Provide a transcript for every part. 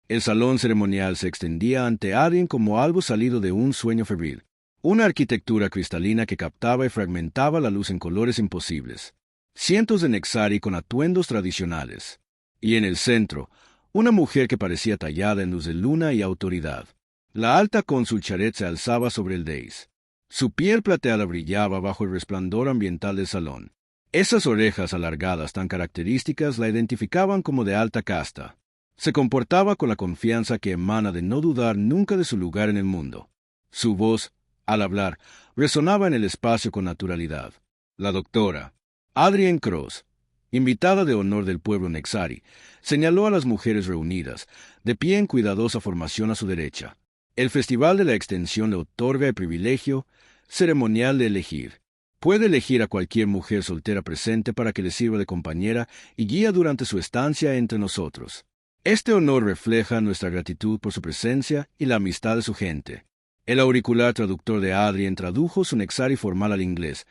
El salón ceremonial se extendía ante Adrien como algo salido de un sueño febril. Una arquitectura cristalina que captaba y fragmentaba la luz en colores imposibles. Cientos de Nexari con atuendos tradicionales. Y en el centro, una mujer que parecía tallada en luz de luna y autoridad. La alta cónsul Charet se alzaba sobre el dais. Su piel plateada brillaba bajo el resplandor ambiental del salón. Esas orejas alargadas tan características la identificaban como de alta casta. Se comportaba con la confianza que emana de no dudar nunca de su lugar en el mundo. Su voz, al hablar, resonaba en el espacio con naturalidad. La doctora Adrien Cross, invitada de honor del pueblo Nexari, señaló a las mujeres reunidas, de pie en cuidadosa formación a su derecha. El Festival de la Extensión le otorga el privilegio ceremonial de elegir. Puede elegir a cualquier mujer soltera presente para que le sirva de compañera y guía durante su estancia entre nosotros. Este honor refleja nuestra gratitud por su presencia y la amistad de su gente. El auricular traductor de Adrien tradujo su Nexari formal al inglés,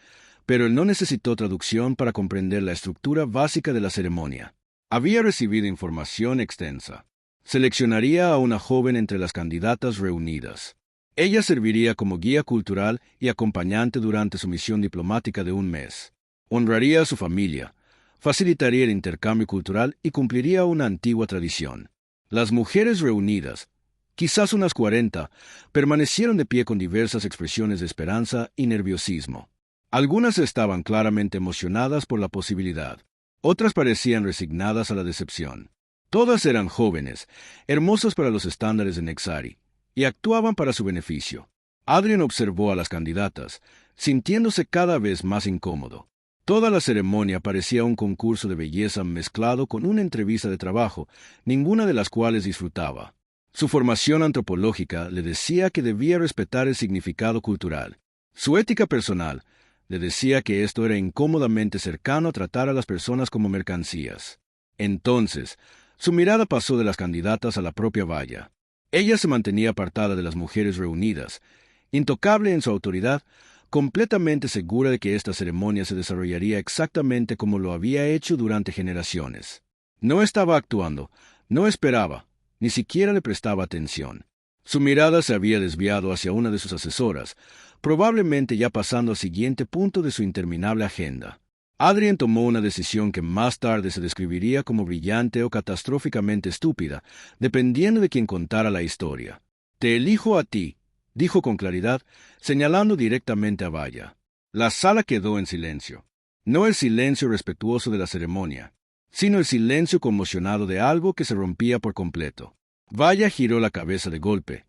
pero él no necesitó traducción para comprender la estructura básica de la ceremonia. Había recibido información extensa. Seleccionaría a una joven entre las candidatas reunidas. Ella serviría como guía cultural y acompañante durante su misión diplomática de un mes. Honraría a su familia, facilitaría el intercambio cultural y cumpliría una antigua tradición. Las mujeres reunidas, quizás unas 40, permanecieron de pie con diversas expresiones de esperanza y nerviosismo. Algunas estaban claramente emocionadas por la posibilidad. Otras parecían resignadas a la decepción. Todas eran jóvenes, hermosas para los estándares de Nexari, y actuaban para su beneficio. Adrien observó a las candidatas, sintiéndose cada vez más incómodo. Toda la ceremonia parecía un concurso de belleza mezclado con una entrevista de trabajo, ninguna de las cuales disfrutaba. Su formación antropológica le decía que debía respetar el significado cultural. Su ética personal le decía que esto era incómodamente cercano a tratar a las personas como mercancías. Entonces, su mirada pasó de las candidatas a la propia Valla. Ella se mantenía apartada de las mujeres reunidas, intocable en su autoridad, completamente segura de que esta ceremonia se desarrollaría exactamente como lo había hecho durante generaciones. No estaba actuando, no esperaba, ni siquiera le prestaba atención. Su mirada se había desviado hacia una de sus asesoras, probablemente ya pasando al siguiente punto de su interminable agenda. Adrien tomó una decisión que más tarde se describiría como brillante o catastróficamente estúpida, dependiendo de quien contara la historia. «Te elijo a ti», dijo con claridad, señalando directamente a Valla. La sala quedó en silencio. No el silencio respetuoso de la ceremonia, sino el silencio conmocionado de algo que se rompía por completo. Valla giró la cabeza de golpe,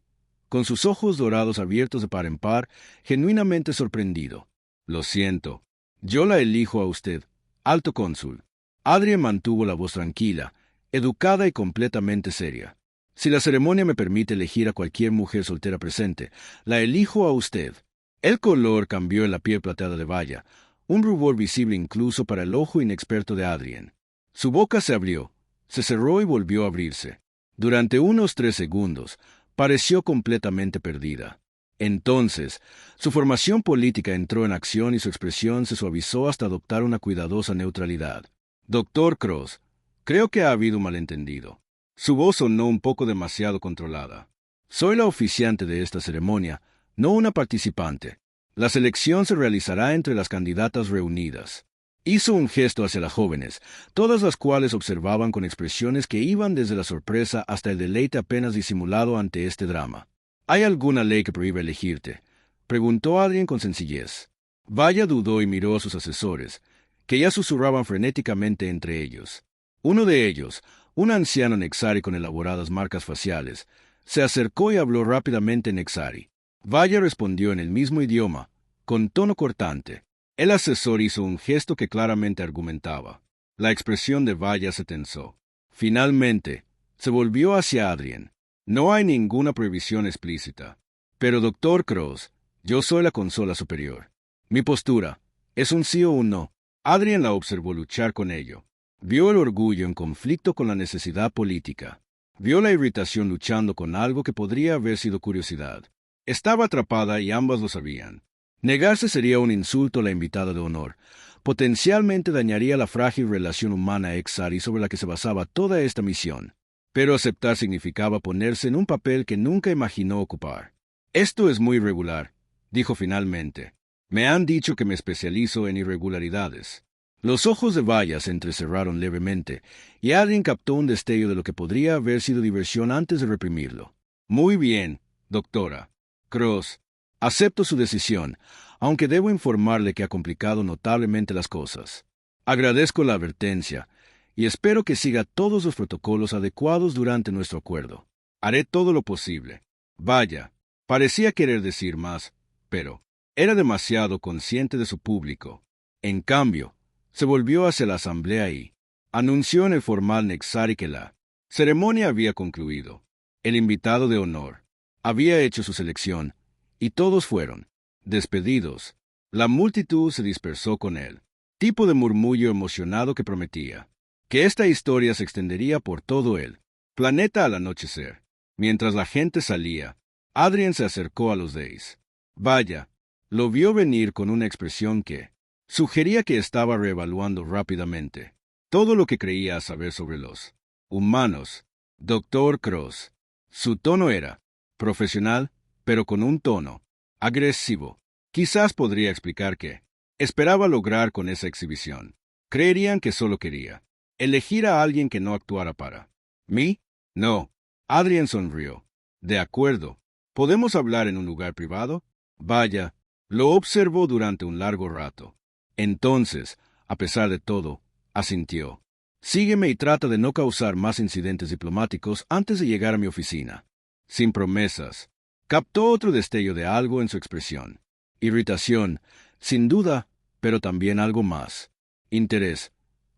con sus ojos dorados abiertos de par en par, genuinamente sorprendido. «Lo siento. Yo la elijo a usted, alto cónsul». Adrien mantuvo la voz tranquila, educada y completamente seria. «Si la ceremonia me permite elegir a cualquier mujer soltera presente, la elijo a usted». El color cambió en la piel plateada de Valla, un rubor visible incluso para el ojo inexperto de Adrien. Su boca se abrió, se cerró y volvió a abrirse. Durante unos 3 segundos, pareció completamente perdida. Entonces, su formación política entró en acción y su expresión se suavizó hasta adoptar una cuidadosa neutralidad. «Doctor Cross, creo que ha habido un malentendido». Su voz sonó un poco demasiado controlada. «Soy la oficiante de esta ceremonia, no una participante. La selección se realizará entre las candidatas reunidas». Hizo un gesto hacia las jóvenes, todas las cuales observaban con expresiones que iban desde la sorpresa hasta el deleite apenas disimulado ante este drama. «¿Hay alguna ley que prohíbe elegirte?», preguntó Adrien con sencillez. Valla dudó y miró a sus asesores, que ya susurraban frenéticamente entre ellos. Uno de ellos, un anciano Nexari con elaboradas marcas faciales, se acercó y habló rápidamente en Nexari. Valla respondió en el mismo idioma, con tono cortante. El asesor hizo un gesto que claramente argumentaba. La expresión de Valla se tensó. Finalmente, se volvió hacia Adrien. «No hay ninguna prohibición explícita. Pero, doctor Cross, yo soy la consola superior. Mi postura es un sí o un no». Adrien la observó luchar con ello. Vio el orgullo en conflicto con la necesidad política. Vio la irritación luchando con algo que podría haber sido curiosidad. Estaba atrapada y ambas lo sabían. Negarse sería un insulto a la invitada de honor. Potencialmente dañaría la frágil relación humana Nexari sobre la que se basaba toda esta misión. pero aceptar significaba ponerse en un papel que nunca imaginó ocupar. Esto es muy irregular, dijo finalmente. Me han dicho que me especializo en irregularidades. Los ojos de Vaya se entrecerraron levemente, y Adrien captó un destello de lo que podría haber sido diversión antes de reprimirlo. Muy bien, doctora Cross. Acepto su decisión, aunque debo informarle que ha complicado notablemente las cosas. Agradezco la advertencia, y espero que siga todos los protocolos adecuados durante nuestro acuerdo. Haré todo lo posible. Vaya, parecía querer decir más, pero era demasiado consciente de su público. En cambio, se volvió hacia la asamblea y anunció en el formal Nexari que la ceremonia había concluido. El invitado de honor había hecho su selección, y todos fueron despedidos. La multitud se dispersó con él, tipo de murmullo emocionado que prometía que esta historia se extendería por todo el planeta al anochecer. Mientras la gente salía, Adrien se acercó a los Days. Vaya, lo vio venir con una expresión que sugería que estaba reevaluando rápidamente todo lo que creía saber sobre los humanos. Doctor Cross. Su tono era profesional, pero con un tono agresivo. Quizás podría explicar qué esperaba lograr con esa exhibición. Creerían que solo quería elegir a alguien que no actuara para mí. No. Adrien sonrió. De acuerdo. ¿Podemos hablar en un lugar privado? Vaya, lo observó durante un largo rato. Entonces, a pesar de todo, asintió. Sígueme y trata de no causar más incidentes diplomáticos antes de llegar a mi oficina. Sin promesas. Captó otro destello de algo en su expresión. Irritación, sin duda, pero también algo más. Interés,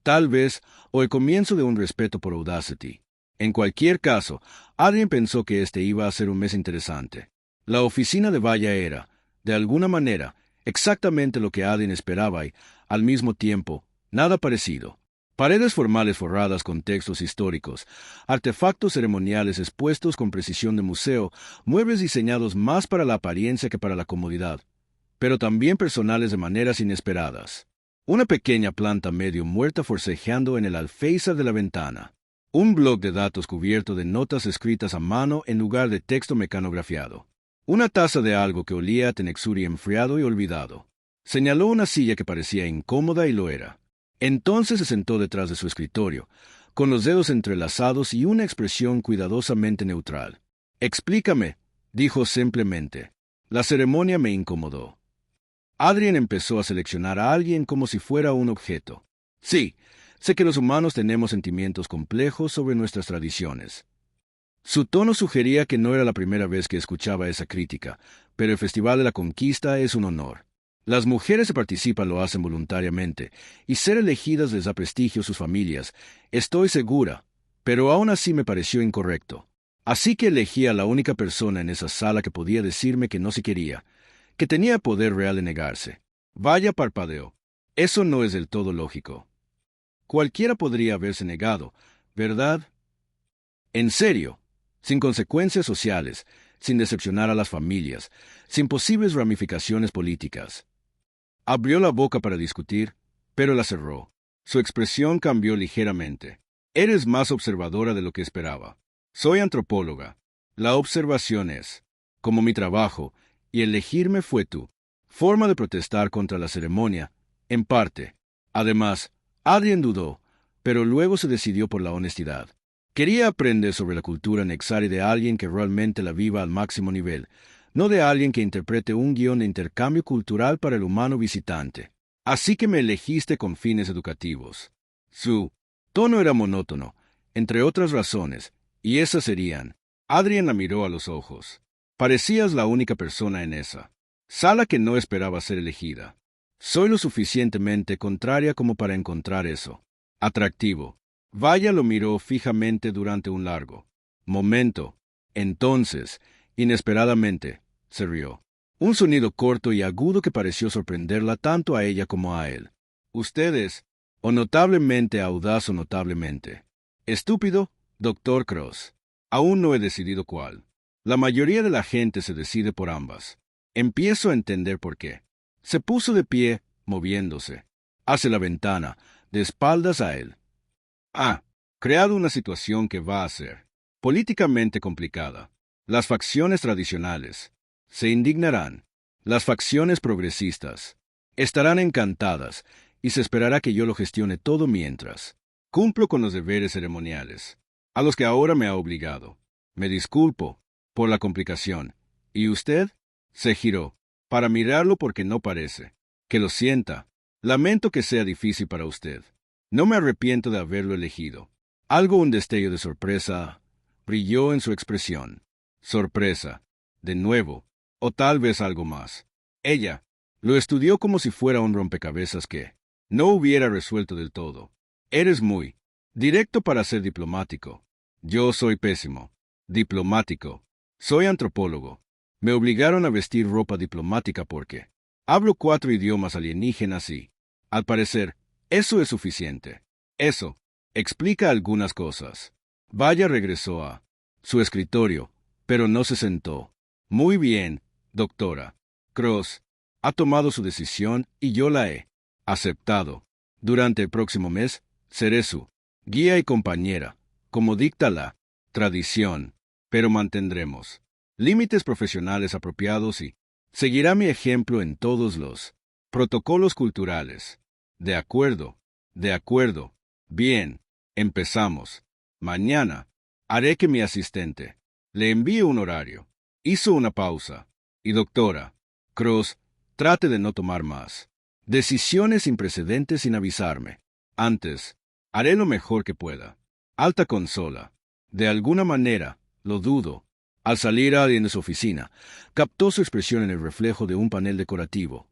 tal vez, o el comienzo de un respeto por Audacity. En cualquier caso, Adrien pensó que este iba a ser un mes interesante. La oficina de Vaya era, de alguna manera, exactamente lo que Adrien esperaba y, al mismo tiempo, nada parecido. Paredes formales forradas con textos históricos, artefactos ceremoniales expuestos con precisión de museo, muebles diseñados más para la apariencia que para la comodidad, pero también personales de maneras inesperadas. Una pequeña planta medio muerta forcejeando en el alféizar de la ventana. Un bloc de datos cubierto de notas escritas a mano en lugar de texto mecanografiado. Una taza de algo que olía a Tenexuri enfriado y olvidado. Señaló una silla que parecía incómoda y lo era. Entonces se sentó detrás de su escritorio, con los dedos entrelazados y una expresión cuidadosamente neutral. Explícame, dijo simplemente. La ceremonia me incomodó. Adrien empezó a seleccionar a alguien como si fuera un objeto. Sí, sé que los humanos tenemos sentimientos complejos sobre nuestras tradiciones. Su tono sugería que no era la primera vez que escuchaba esa crítica, pero el Festival de la Conquista es un honor. Las mujeres que participan lo hacen voluntariamente, y ser elegidas les da prestigio a sus familias, estoy segura, pero aún así me pareció incorrecto. Así que elegí a la única persona en esa sala que podía decirme que no se quería, que tenía poder real de negarse. Vaya, parpadeó. Eso no es del todo lógico. Cualquiera podría haberse negado, ¿verdad? En serio, sin consecuencias sociales, sin decepcionar a las familias, sin posibles ramificaciones políticas. Abrió la boca para discutir, pero la cerró. Su expresión cambió ligeramente. Eres más observadora de lo que esperaba. Soy antropóloga. La observación es, como mi trabajo, y elegirme fue tu forma de protestar contra la ceremonia, en parte. Además, Adrien dudó, pero luego se decidió por la honestidad. Quería aprender sobre la cultura Nexari de alguien que realmente la viva al máximo nivel, no de alguien que interprete un guión de intercambio cultural para el humano visitante. Así que me elegiste con fines educativos. Su tono era monótono, entre otras razones, y esas serían. Adrien la miró a los ojos. Parecías la única persona en esa sala que no esperaba ser elegida. Soy lo suficientemente contraria como para encontrar eso atractivo. Vaya lo miró fijamente durante un largo momento. Entonces, inesperadamente, se rió. Un sonido corto y agudo que pareció sorprenderla tanto a ella como a él. Ustedes, o notablemente audaz o notablemente estúpido, doctor Cross. Aún no he decidido cuál. La mayoría de la gente se decide por ambas. Empiezo a entender por qué. Se puso de pie, moviéndose hacia la ventana, de espaldas a él. Creado una situación que va a ser políticamente complicada. Las facciones tradicionales se indignarán. Las facciones progresistas estarán encantadas y se esperará que yo lo gestione todo mientras cumplo con los deberes ceremoniales, a los que ahora me ha obligado. Me disculpo por la complicación. ¿Y usted? Se giró, para mirarlo porque no parece. Que lo sienta. Lamento que sea difícil para usted. No me arrepiento de haberlo elegido. Un destello de sorpresa brilló en su expresión. Sorpresa. De nuevo. O tal vez algo más. Ella lo estudió como si fuera un rompecabezas que no hubiera resuelto del todo. Eres muy directo para ser diplomático. Yo soy pésimo. Diplomático. Soy antropólogo. Me obligaron a vestir ropa diplomática porque hablo 4 idiomas alienígenas y, al parecer, eso es suficiente. Eso explica algunas cosas. Vaya regresó a su escritorio, pero no se sentó. Muy bien, doctora. Cross ha tomado su decisión y yo la he aceptado. Durante el próximo mes, seré su guía y compañera, como dicta la tradición, pero mantendremos límites profesionales apropiados y seguirá mi ejemplo en todos los protocolos culturales. De acuerdo, de acuerdo. Bien, empezamos. Mañana haré que mi asistente le envíe un horario. Hizo una pausa. Y doctora Cross, trate de no tomar más decisiones sin precedentes sin avisarme. Antes, haré lo mejor que pueda. Alta consola. De alguna manera, lo dudo. Al salir alguien de su oficina, captó su expresión en el reflejo de un panel decorativo.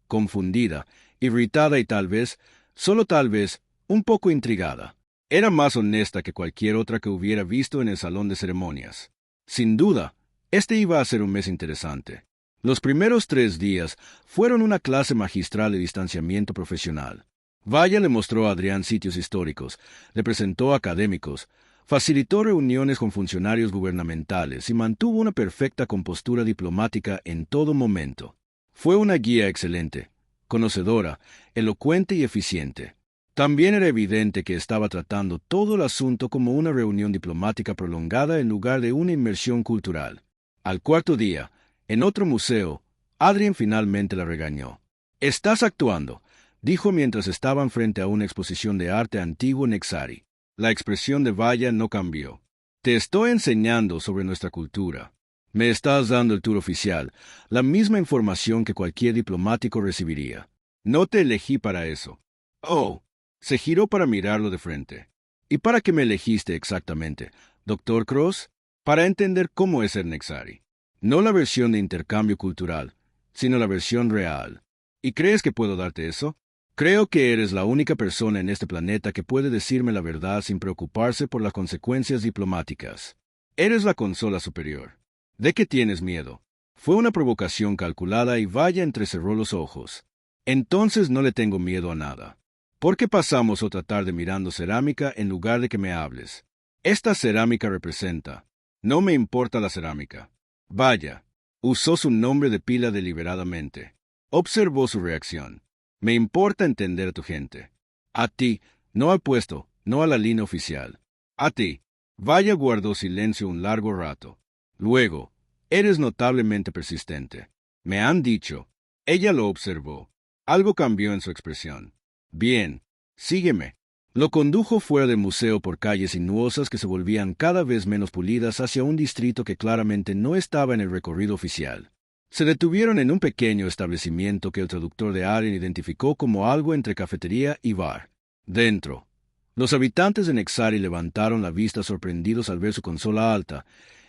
Confundida, irritada y tal vez, solo tal vez, un poco intrigada. Era más honesta que cualquier otra que hubiera visto en el salón de ceremonias. Sin duda, este iba a ser un mes interesante. Los primeros 3 días fueron una clase magistral de distanciamiento profesional. Vaya le mostró a Adrián sitios históricos, le presentó a académicos, facilitó reuniones con funcionarios gubernamentales y mantuvo una perfecta compostura diplomática en todo momento. Fue una guía excelente, conocedora, elocuente y eficiente. También era evidente que estaba tratando todo el asunto como una reunión diplomática prolongada en lugar de una inmersión cultural. Al 4.º día, en otro museo, Adrián finalmente la regañó. «Estás actuando», dijo mientras estaban frente a una exposición de arte antiguo en Nexari. La expresión de Vaya no cambió. «Te estoy enseñando sobre nuestra cultura. Me estás dando el tour oficial, la misma información que cualquier diplomático recibiría. No te elegí para eso». «Oh». Se giró para mirarlo de frente. «¿Y para qué me elegiste exactamente, doctor Cross?» «Para entender cómo es el Nexari. No la versión de intercambio cultural, sino la versión real. ¿Y crees que puedo darte eso? Creo que eres la única persona en este planeta que puede decirme la verdad sin preocuparse por las consecuencias diplomáticas. Eres la consola superior. ¿De qué tienes miedo?» Fue una provocación calculada y Vaya entrecerró los ojos. «Entonces no le tengo miedo a nada. ¿Por qué pasamos otra tarde mirando cerámica en lugar de que me hables? Esta cerámica representa. No me importa la cerámica». Vaya. Usó su nombre de pila deliberadamente. Observó su reacción. «Me importa entender a tu gente. A ti, no al puesto, no a la línea oficial. A ti». Vaya guardó silencio un largo rato. Luego, «Eres notablemente persistente. Me han dicho». Ella lo observó. Algo cambió en su expresión. «Bien, sígueme». Lo condujo fuera del museo por calles sinuosas que se volvían cada vez menos pulidas hacia un distrito que claramente no estaba en el recorrido oficial. Se detuvieron en un pequeño establecimiento que el traductor de Allen identificó como algo entre cafetería y bar. Dentro, los habitantes de Nexari levantaron la vista sorprendidos al ver su consola alta,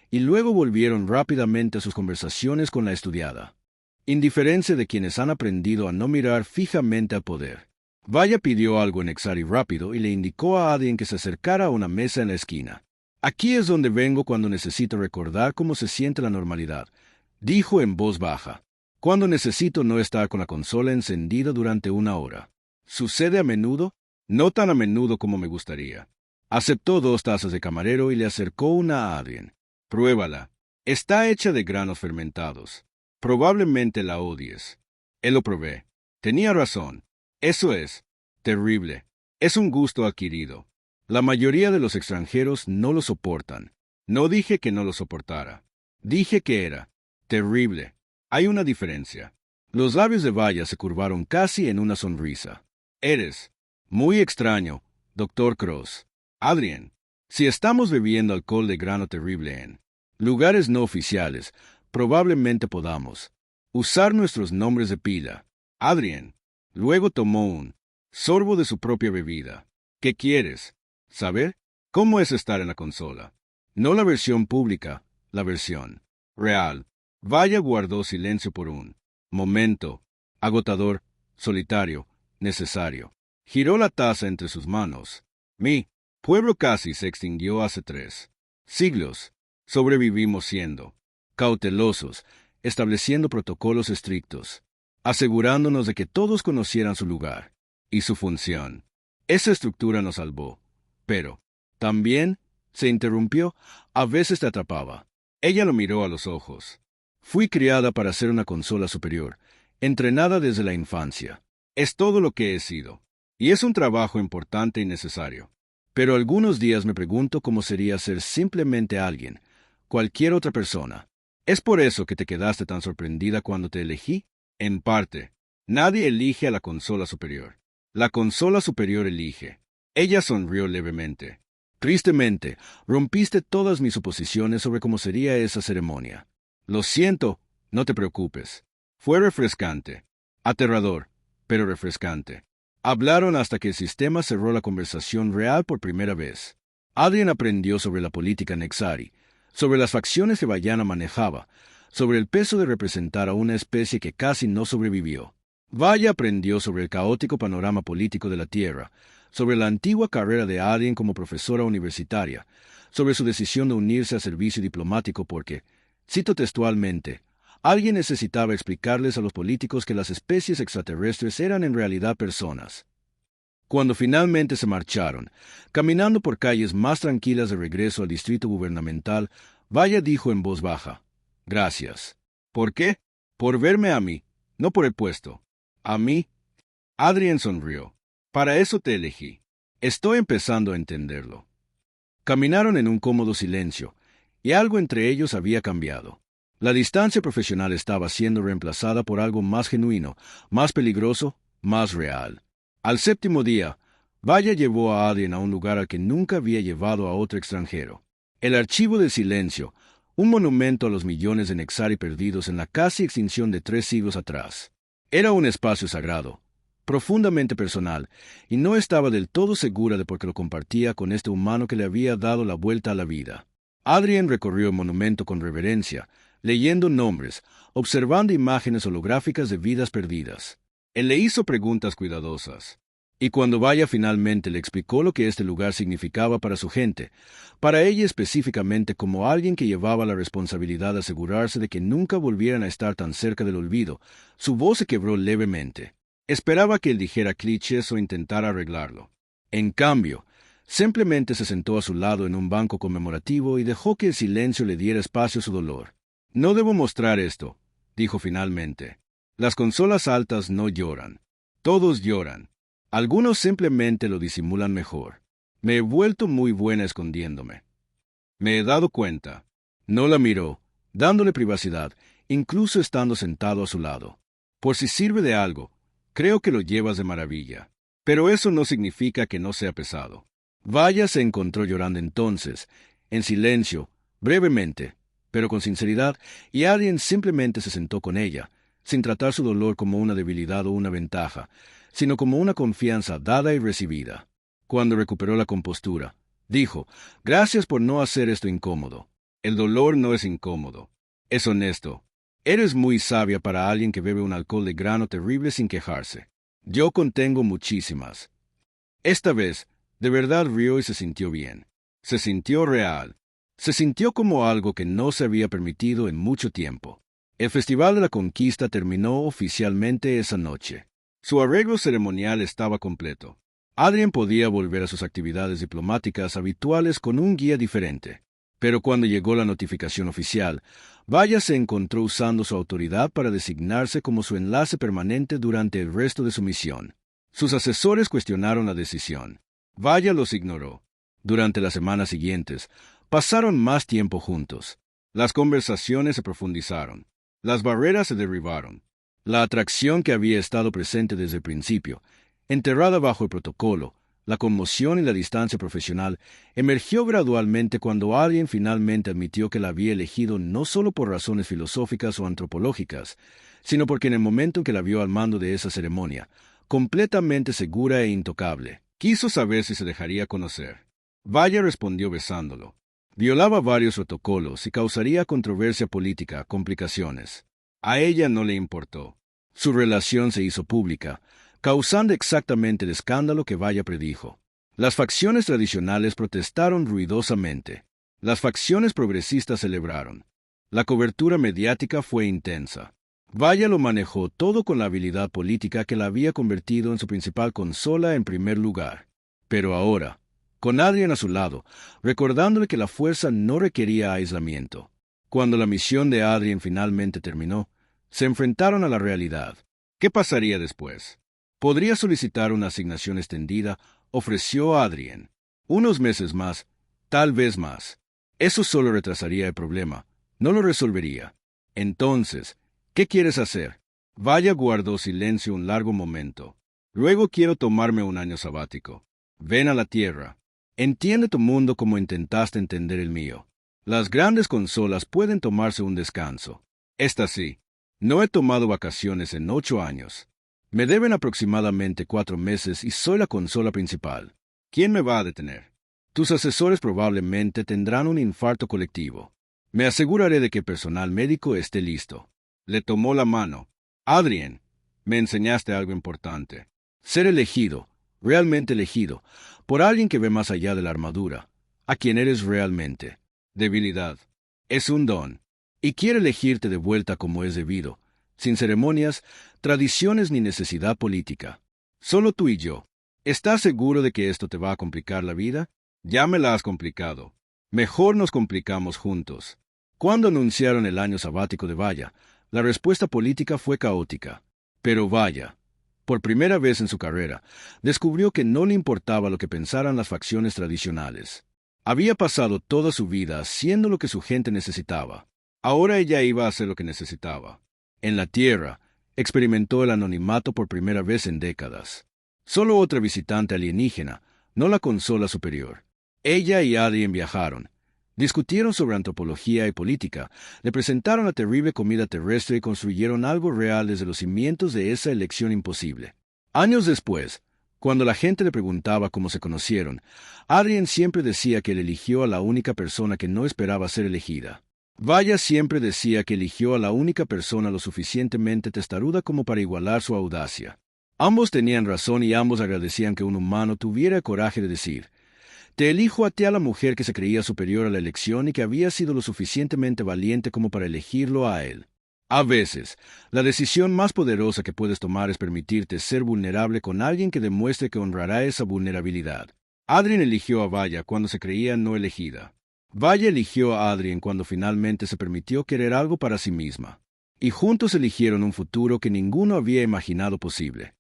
y luego volvieron rápidamente a sus conversaciones con la estudiada. Indiferencia de quienes han aprendido a no mirar fijamente al poder. Vaya pidió algo en Nexari rápido y le indicó a alguien que se acercara a una mesa en la esquina. «Aquí es donde vengo cuando necesito recordar cómo se siente la normalidad», dijo en voz baja. «Cuando necesito no estar con la consola encendida durante 1 hora. ¿Sucede a menudo? No tan a menudo como me gustaría». Aceptó 2 tazas de camarero y le acercó una a Adrián. «Pruébala. Está hecha de granos fermentados. Probablemente la odies». Él lo probé. Tenía razón. Eso es terrible. Es un gusto adquirido. La mayoría de los extranjeros no lo soportan. No dije que no lo soportara. Dije que era terrible. Hay una diferencia. Los labios de Vaya se curvaron casi en una sonrisa. Eres muy extraño, Doctor Cross. Adrien, si estamos bebiendo alcohol de grano terrible en lugares no oficiales, probablemente podamos usar nuestros nombres de pila. Adrien. Luego tomó un sorbo de su propia bebida. ¿Qué quieres? ¿Saber cómo es estar en la consola? No la versión pública, la versión real. Vaya guardó silencio por un momento. Agotador, solitario, necesario. Giró la taza entre sus manos. Mi pueblo casi se extinguió hace 3 siglos. Sobrevivimos siendo cautelosos, estableciendo protocolos estrictos, asegurándonos de que todos conocieran su lugar y su función. Esa estructura nos salvó, pero también se interrumpió, a veces te atrapaba. Ella lo miró a los ojos. Fui criada para ser una consola superior, entrenada desde la infancia. Es todo lo que he sido, y es un trabajo importante y necesario. Pero algunos días me pregunto cómo sería ser simplemente alguien, cualquier otra persona. ¿Es por eso que te quedaste tan sorprendida cuando te elegí? En parte. Nadie elige a la consola superior. La consola superior elige. Ella sonrió levemente. Tristemente, rompiste todas mis suposiciones sobre cómo sería esa ceremonia. Lo siento, no te preocupes. Fue refrescante. Aterrador, pero refrescante. Hablaron hasta que el sistema cerró la conversación real por primera vez. Adrien aprendió sobre la política Nexari, sobre las facciones que Vallana manejaba, sobre el peso de representar a una especie que casi no sobrevivió. Vaya aprendió sobre el caótico panorama político de la Tierra, sobre la antigua carrera de Adrien como profesora universitaria, sobre su decisión de unirse al servicio diplomático porque, cito textualmente, alguien necesitaba explicarles a los políticos que las especies extraterrestres eran en realidad personas. Cuando finalmente se marcharon, caminando por calles más tranquilas de regreso al distrito gubernamental, Vaya dijo en voz baja, «Gracias». ¿Por qué? Por verme a mí, no por el puesto. ¿A mí? Adrien sonrió. Para eso te elegí. Estoy empezando a entenderlo. Caminaron en un cómodo silencio, y algo entre ellos había cambiado. La distancia profesional estaba siendo reemplazada por algo más genuino, más peligroso, más real. Al 7º día, Vaya llevó a Adrien a un lugar al que nunca había llevado a otro extranjero. El Archivo del Silencio, un monumento a los millones de Nexari perdidos en la casi extinción de 3 siglos atrás. Era un espacio sagrado, profundamente personal, y no estaba del todo segura de por qué lo compartía con este humano que le había dado la vuelta a la vida. Adrien recorrió el monumento con reverencia, leyendo nombres, observando imágenes holográficas de vidas perdidas. Él le hizo preguntas cuidadosas. Y cuando Vaya finalmente le explicó lo que este lugar significaba para su gente, para ella específicamente como alguien que llevaba la responsabilidad de asegurarse de que nunca volvieran a estar tan cerca del olvido, su voz se quebró levemente. Esperaba que él dijera clichés o intentara arreglarlo. En cambio, simplemente se sentó a su lado en un banco conmemorativo y dejó que el silencio le diera espacio a su dolor. «No debo mostrar esto», dijo finalmente. «Las consolas altas no lloran. Todos lloran. Algunos simplemente lo disimulan mejor. Me he vuelto muy buena escondiéndome. Me he dado cuenta». No la miró, dándole privacidad, incluso estando sentado a su lado. «Por si sirve de algo, creo que lo llevas de maravilla. Pero eso no significa que no sea pesado». Vaya se encontró llorando entonces, en silencio, brevemente, pero con sinceridad, y Adrien simplemente se sentó con ella, sin tratar su dolor como una debilidad o una ventaja, sino como una confianza dada y recibida. Cuando recuperó la compostura, dijo, «Gracias por no hacer esto incómodo. El dolor no es incómodo. Es honesto. Eres muy sabia para alguien que bebe un alcohol de grano terrible sin quejarse. Yo contengo muchísimas». Esta vez, de verdad rió y se sintió bien. Se sintió real. Se sintió como algo que no se había permitido en mucho tiempo. El Festival de la Conquista terminó oficialmente esa noche. Su arreglo ceremonial estaba completo. Adrien podía volver a sus actividades diplomáticas habituales con un guía diferente. Pero cuando llegó la notificación oficial, Vaya se encontró usando su autoridad para designarse como su enlace permanente durante el resto de su misión. Sus asesores cuestionaron la decisión. Vaya los ignoró. Durante las semanas siguientes, Pasaron más tiempo juntos. Las conversaciones se profundizaron. Las barreras se derribaron. La atracción que había estado presente desde el principio, enterrada bajo el protocolo, la conmoción y la distancia profesional, emergió gradualmente cuando Adrien finalmente admitió que la había elegido no solo por razones filosóficas o antropológicas, sino porque en el momento en que la vio al mando de esa ceremonia, completamente segura e intocable, quiso saber si se dejaría conocer. Vaya respondió besándolo. Violaba varios protocolos y causaría controversia política, complicaciones. A ella no le importó. Su relación se hizo pública, causando exactamente el escándalo que Vaya predijo. Las facciones tradicionales protestaron ruidosamente. Las facciones progresistas celebraron. La cobertura mediática fue intensa. Vaya lo manejó todo con la habilidad política que la había convertido en su principal consola en primer lugar. Pero ahora, con Adrien a su lado, recordándole que la fuerza no requería aislamiento. Cuando la misión de Adrien finalmente terminó, se enfrentaron a la realidad. ¿Qué pasaría después? Podría solicitar una asignación extendida, ofreció a Adrien. Unos meses más, tal vez más. Eso solo retrasaría el problema, no lo resolvería. Entonces, ¿qué quieres hacer? Vaya guardó silencio un largo momento. Luego quiero tomarme un año sabático. Ven a la tierra. Entiende tu mundo como intentaste entender el mío. Las grandes consolas pueden tomarse un descanso. Esta sí. No he tomado vacaciones en 8 años. Me deben aproximadamente 4 meses y soy la consola principal. ¿Quién me va a detener? Tus asesores probablemente tendrán un infarto colectivo. Me aseguraré de que el personal médico esté listo. Le tomó la mano. Adrien, me enseñaste algo importante. Ser elegido, realmente elegido, por alguien que ve más allá de la armadura, a quien eres realmente. Debilidad. Es un don. Y quiere elegirte de vuelta como es debido, sin ceremonias, tradiciones ni necesidad política. Solo tú y yo. ¿Estás seguro de que esto te va a complicar la vida? Ya me la has complicado. Mejor nos complicamos juntos. Cuando anunciaron el año sabático de Vaya, la respuesta política fue caótica. Pero Vaya, por primera vez en su carrera, descubrió que no le importaba lo que pensaran las facciones tradicionales. Había pasado toda su vida haciendo lo que su gente necesitaba. Ahora ella iba a hacer lo que necesitaba. En la Tierra, experimentó el anonimato por primera vez en décadas. Solo otra visitante alienígena, no la consola superior. Ella y Adrien viajaron. Discutieron sobre antropología y política, le presentaron la terrible comida terrestre y construyeron algo real desde los cimientos de esa elección imposible. Años después, cuando la gente le preguntaba cómo se conocieron, Adrien siempre decía que él eligió a la única persona que no esperaba ser elegida. Vaya siempre decía que eligió a la única persona lo suficientemente testaruda como para igualar su audacia. Ambos tenían razón y ambos agradecían que un humano tuviera el coraje de decir: te elijo a ti, a la mujer que se creía superior a la elección y que había sido lo suficientemente valiente como para elegirlo a él. A veces, la decisión más poderosa que puedes tomar es permitirte ser vulnerable con alguien que demuestre que honrará esa vulnerabilidad. Adrien eligió a Vaya cuando se creía no elegida. Vaya eligió a Adrien cuando finalmente se permitió querer algo para sí misma. Y juntos eligieron un futuro que ninguno había imaginado posible.